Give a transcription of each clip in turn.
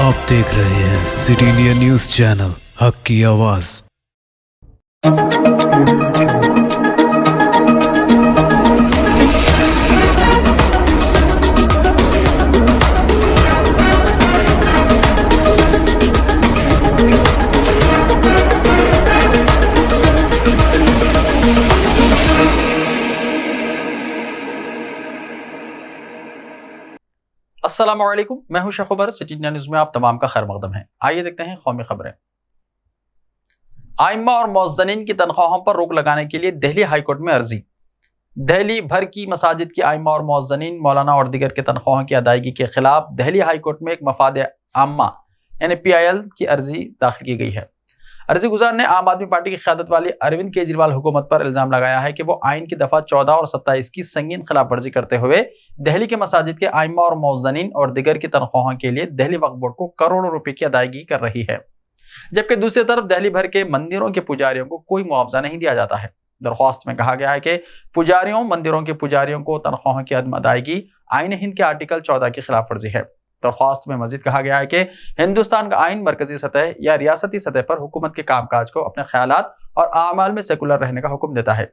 आप देख रहे हैं सिटी इंडिया न्यूज चैनल, हक की आवाज। अस्सलाम वालेकुम, मैं हूं शखबर। सिटी इंडिया न्यूज में आप तमाम का खैर मकदम है। आइए देखते हैं कौमी खबरें। आइम्मा और मौज़्ज़नीन की तनख्वाहों पर रोक लगाने के लिए दिल्ली हाईकोर्ट में अर्जी। दिल्ली भर की मसाजिद की आइम्मा और मौज़्ज़नीन, मौलाना और दीगर की तनख्वाहों की अदायगी के खिलाफ दिल्ली हाईकोर्ट में एक मफाद आम्मा यानी PIL की अर्जी दाखिल की गई है। अर्जी गुजार ने आम आदमी पार्टी की क़यादत वाली अरविंद केजरीवाल हुकूमत पर इल्जाम लगाया है कि वो आइन की दफा 14 और 27 की संगीन खिलाफ वर्जी करते हुए दिल्ली के मसाजिद के आइम्मा और मौज़्ज़नीन और दिगर की तनख्वाहों के लिए दिल्ली वक्फ बोर्ड को करोड़ों रुपए की अदायगी कर रही है, जबकि दूसरी तरफ दिल्ली भर के मंदिरों के पुजारियों को कोई मुआवजा नहीं दिया जाता है। दरख्वास्त में कहा गया है कि पुजारियों, मंदिरों के पुजारियों को तनख्वाहों की अदम अदायगी आइन हिंद के आर्टिकल 14 की खिलाफ वर्जी है। दरख्वास्त में मजीद कहा गया है कि हिंदुस्तान का आइन मरकजी सतह या रियासती सतह पर हुकूमत के कामकाज को अपने ख्यालात और आमाल में सेकुलर रहने का हुक्म देता है।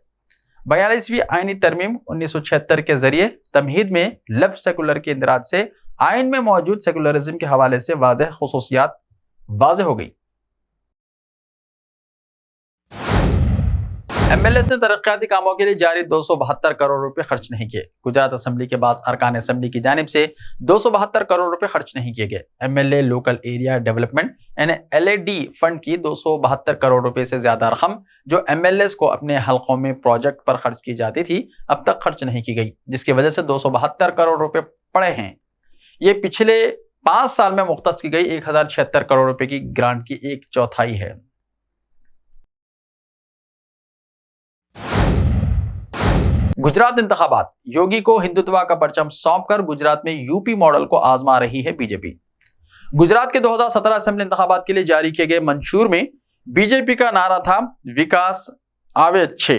42वीं आइनी तरमीम 1976 के जरिए तमहीद में लफ्ज सेकुलर के इंदराज से आइन में मौजूद सेकुलरिज्म के हवाले से वाज़ेह खुसूसियात वाज़ेह हो गई। MLAs ने तरक्याती कामों के लिए जारी 272 करोड़ रुपए खर्च नहीं किए। गुजरात असेंबली के बाद अरकान असेंबली की जानिब से 272 करोड़ रुपए खर्च नहीं किए गए। MLA लोकल एरिया डेवलपमेंट यानी LAD फंड की 272 करोड़ रुपए से ज्यादा रकम जो MLAs को अपने हलकों में प्रोजेक्ट पर खर्च की जाती थी, अब तक खर्च नहीं की गई, जिसकी वजह से 272 करोड़ रुपए पड़े हैं। ये पिछले 5 साल में मुख्तस की गई 1076 करोड़ रुपए की ग्रांट की 1/4 है। गुजरात इंतखाबात, योगी को हिंदुत्व का परचम सौंपकर गुजरात में यूपी मॉडल को आजमा रही है बीजेपी। गुजरात के 2017 असेंबली इंतखाबात के लिए जारी किए गए मंशूर में बीजेपी का नारा था विकास आवे अच्छे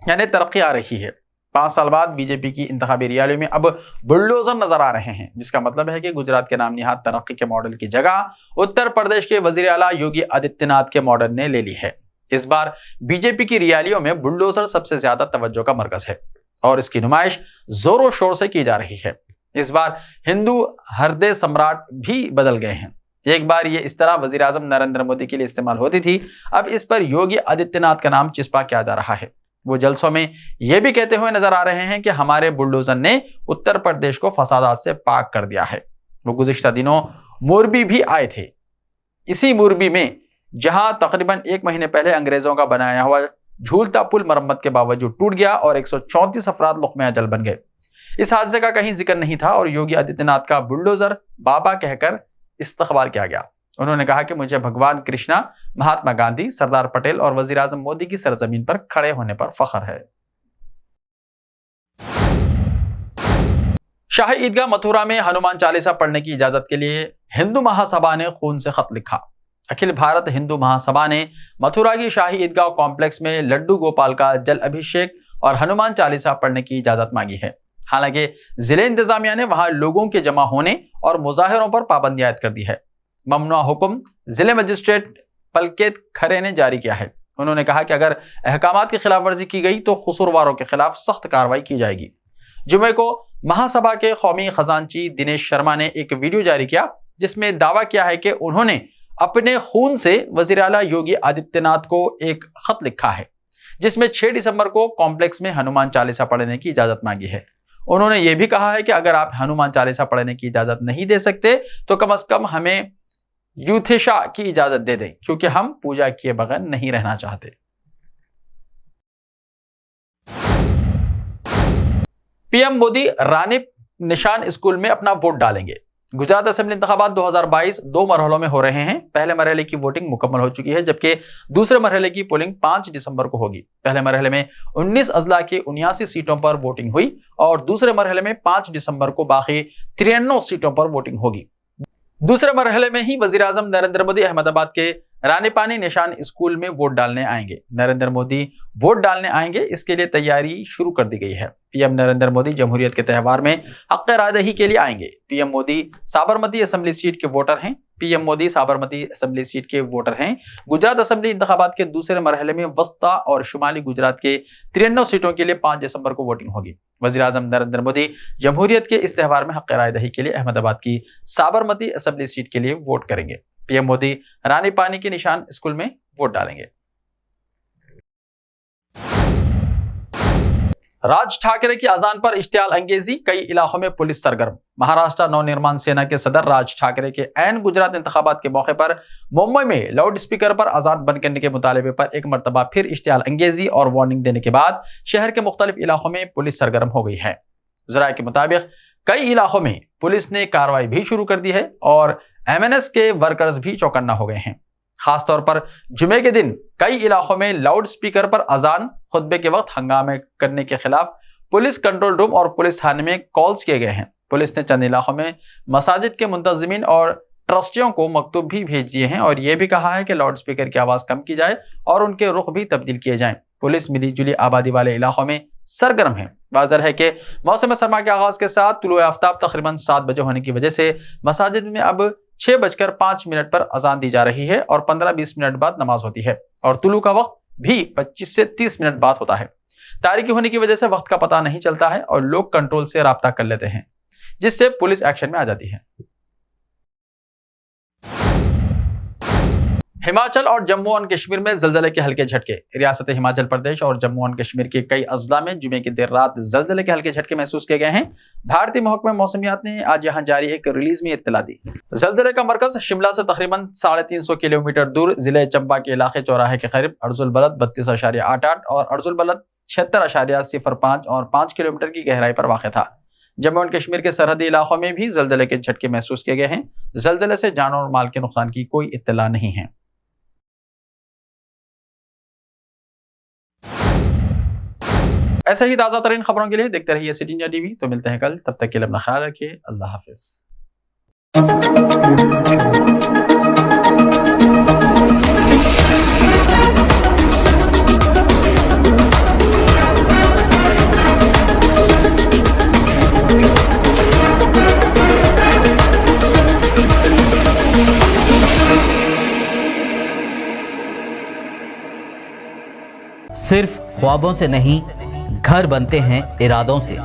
यानी तरक्की आ रही है। 5 साल बाद बीजेपी की इंतखाबी रैलियों में अब बुलडोजर नजर आ रहे हैं, जिसका मतलब है कि गुजरात के नाम निहाद तरक्की के मॉडल की जगह उत्तर प्रदेश के वजीर आला योगी आदित्यनाथ के मॉडल ने ले ली है। इस बार बीजेपी की रैलियों में बुलडोजर सबसे ज्यादा तवज्जो का मरकज है और इसकी नुमाइश जोरों शोर से की जा रही है। इस बार हिंदू हृदय सम्राट भी बदल गए हैं। एक बार ये इस तरह वजीर आजम नरेंद्र मोदी के लिए इस्तेमाल होती थी, अब इस पर योगी आदित्यनाथ का नाम चिस्पा किया जा रहा है। वो जलसों में यह भी कहते हुए नजर आ रहे हैं कि हमारे बुलडोजर ने उत्तर प्रदेश को फसादात से पाक कर दिया है। वो गुज़िश्ता दिनों मोरबी भी आए थे। इसी मोरबी में जहां तकरीबन 1 महीने पहले अंग्रेजों का बनाया हुआ झूलता पुल मरम्मत के बावजूद टूट गया और 134 अफराद लुक़्मे अजल बन गए। इस हादसे का कहीं जिक्र नहीं था और योगी आदित्यनाथ का बुलडोजर बाबा कहकर इस्तकबाल किया गया। उन्होंने कहा कि मुझे भगवान कृष्णा, महात्मा गांधी, सरदार पटेल और वजीर आजम मोदी की सरजमीन पर खड़े होने पर फख्र है। शाही ईदगाह मथुरा में हनुमान चालीसा पढ़ने की इजाजत के लिए हिंदू महासभा ने खून से खत लिखा। अखिल भारत हिंदू महासभा ने मथुरा की शाही ईदगाह कॉम्प्लेक्स में लड्डू गोपाल का जल अभिषेक और हनुमान चालीसा पढ़ने की इजाजत मांगी है। हालांकि जिले इंतजामिया ने वहां लोगों के जमा होने और मुजाहिरों पर पाबंदी आयद कर दी है। ममनुआ हुक्म जिले मजिस्ट्रेट पलकेत खरे ने जारी किया है। उन्होंने कहा कि अगर अहकामात की खिलाफ वर्जी की गई तो कसूरवारों के खिलाफ सख्त कार्रवाई की जाएगी। जुमे को महासभा के कौमी खजांची दिनेश शर्मा ने एक वीडियो जारी किया, जिसमें दावा किया है कि उन्होंने अपने खून से वजीर आला योगी आदित्यनाथ को एक खत लिखा है, जिसमें 6 दिसंबर को कॉम्प्लेक्स में हनुमान चालीसा पढ़ने की इजाजत मांगी है। उन्होंने ये भी कहा है कि अगर आप हनुमान चालीसा पढ़ने की इजाजत नहीं दे सकते तो कम से कम हमें यूथेशा की इजाजत दे दें, क्योंकि हम पूजा किए बगैर नहीं रहना चाहते। पीएम मोदी रानी निशान स्कूल में अपना वोट डालेंगे। गुजरात असेंबली इंतखाबात 2022 2 मरहलों में हो रहे हैं। पहले मरहले की वोटिंग मुकम्मल हो चुकी है, जबकि दूसरे मरहले की पोलिंग 5 दिसंबर को होगी। पहले मरहले में 19 अजला की 79 सीटों पर वोटिंग हुई और दूसरे मरहले में 5 दिसंबर को बाकी 93 सीटों पर वोटिंग होगी। दूसरे मरहले में ही वजीर आजम नरेंद्र मोदी अहमदाबाद के रानीपानी निशान स्कूल में वोट डालने आएंगे। नरेंद्र मोदी वोट डालने आएंगे, इसके लिए तैयारी शुरू कर दी गई है। पीएम नरेंद्र मोदी जमहूरियत के त्यौहार में हक रायदही के लिए आएंगे। PM Modi Sabarmati assembly seat के वोटर हैं। PM Modi Sabarmati assembly seat के वोटर हैं। गुजरात असेंबली इंतखाबात के दूसरे मरहले में वस्ता और शुमाली गुजरात के 93 सीटों के लिए 5 दिसंबर को वोटिंग होगी। वजीर आजम नरेंद्र मोदी जमहूरियत के इस त्यौहार में हक रायदही के लिए अहमदाबाद की साबरमती असेंबली सीट के लिए वोट करेंगे। पीएम मोदी रानीपानी के निशान स्कूल में वोट डालेंगे। राज ठाकरे की अजान पर इश्तियाल अंगेजी, कई इलाकों में पुलिस सरगर्म। महाराष्ट्र नवनिर्माण सेना के सदर राज ठाकरे के ऐन गुजरात इंतखाबात के मौके पर मुंबई में लाउड स्पीकर पर अजान बंद करने के मुतालबे पर एक मरतबा फिर इश्तियाल अंगेजी और वार्निंग देने के बाद शहर के मुख्तलिफ इलाकों में पुलिस सरगर्म हो गई है। ज़राए के मुताबिक कई इलाकों में पुलिस ने कार्रवाई भी शुरू कर दी है और एमएनएस के वर्कर्स भी चौकन्ना हो गए हैं। खासतौर पर जुमे के दिन कई इलाकों में लाउड स्पीकर पर अजान खुतबे के वक्त हंगामे करने के खिलाफ पुलिस कंट्रोल रूम और पुलिस थाने में कॉल्स किए गए हैं। पुलिस ने चंद इलाकों में मसाजिद के मुंतजिमीन और ट्रस्टियों को मकतूब भी भेज दिए हैं और यह भी कहा है कि लाउड स्पीकर की आवाज कम की जाए और उनके रुख भी तब्दील किए जाएं। पुलिस मिली जुली आबादी वाले इलाकों में सरगर्म है। वाज़ेह है कि मौसम सरमा के आगाज के साथ तुलुए आफ्ताब तकरीबन 7 बजे होने की वजह से मसाजिद में अब 6:05 पर अजान दी जा रही है और 15-20 मिनट बाद नमाज होती है और तुलू का वक्त भी 25 से 30 मिनट बाद होता है। तारीकी होने की वजह से वक्त का पता नहीं चलता है और लोग कंट्रोल से राब्ता कर लेते हैं, जिससे पुलिस एक्शन में आ जाती है। हिमाचल और जम्मू एंड कश्मीर में जलजले के हल्के झटके। रियासत हिमाचल प्रदेश और जम्मू एंड कश्मीर के कई अजला में जुमे की देर रात जलजले के हल्के झटके महसूस किए गए हैं। भारतीय महकमा मौसमियात ने आज यहां जारी एक रिलीज में इत्तला दी। जलजले का मरकज शिमला से तकरीबन 350 किलोमीटर दूर जिले चंबा के इलाके चौराहे के करीब अर्जुल बलद 32.88 और अर्जुल बलद 76.05 और 5 किलोमीटर की गहराई पर वाक़ था। जम्मू एंड कश्मीर के सरहदी इलाकों में भी जलजले के झटके महसूस किए गए हैं। जलजले से जान और माल के नुकसान की कोई इत्तला नहीं है। ऐसे ही ताज़ा तरीन खबरों के लिए देखते रहिए सिटी इंडिया टीवी। तो मिलते हैं कल, तब तक के लिए अपना ख्याल रखिए। अल्लाह हाफिज। सिर्फ ख्वाबों से नहीं, घर बनते हैं इरादों से।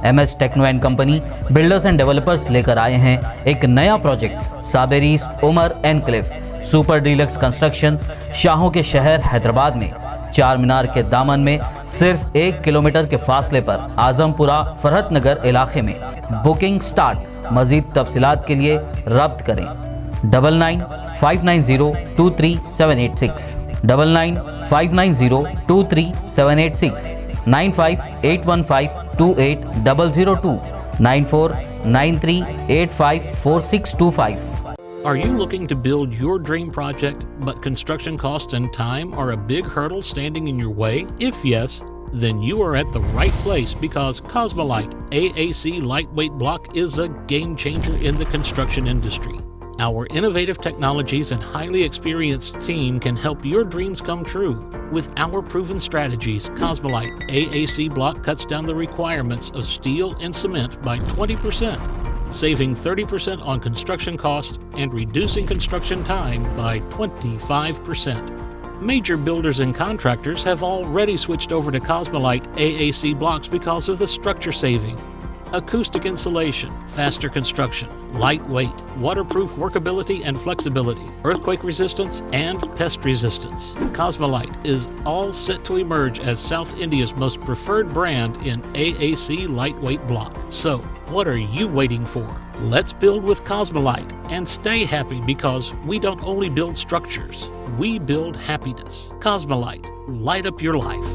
MS techno and company builders and developers लेकर आए हैं एक नया प्रोजेक्ट साबेरीज Umar enclave super deluxe construction. शाहों के शहर हैदराबाद में चार मीनार के दामन में सिर्फ 1 किलोमीटर के फासले पर आजमपुरा फरहत नगर इलाके में बुकिंग स्टार्ट। मजीद तफसीलात के लिए रब्त करें 9959023786 9959023786 9581528002 9493854625। Are you looking to build your dream project, but construction costs and time are a big hurdle standing in your way? If yes, then you are at the right place, because Cosmolite AAC lightweight block is a game changer in the construction industry. Our innovative technologies and highly experienced team can help your dreams come true. With our proven strategies, Cosmolite AAC block cuts down the requirements of steel and cement by 20%, saving 30% on construction costs and reducing construction time by 25%. Major builders and contractors have already switched over to Cosmolite AAC blocks because of the structure saving. Acoustic insulation, faster construction, lightweight, waterproof workability and flexibility, earthquake resistance, and pest resistance. Cosmolite is all set to emerge as South India's most preferred brand in AAC lightweight block. So, what are you waiting for? Let's build with Cosmolite and stay happy, because we don't only build structures, we build happiness. Cosmolite, light up your life.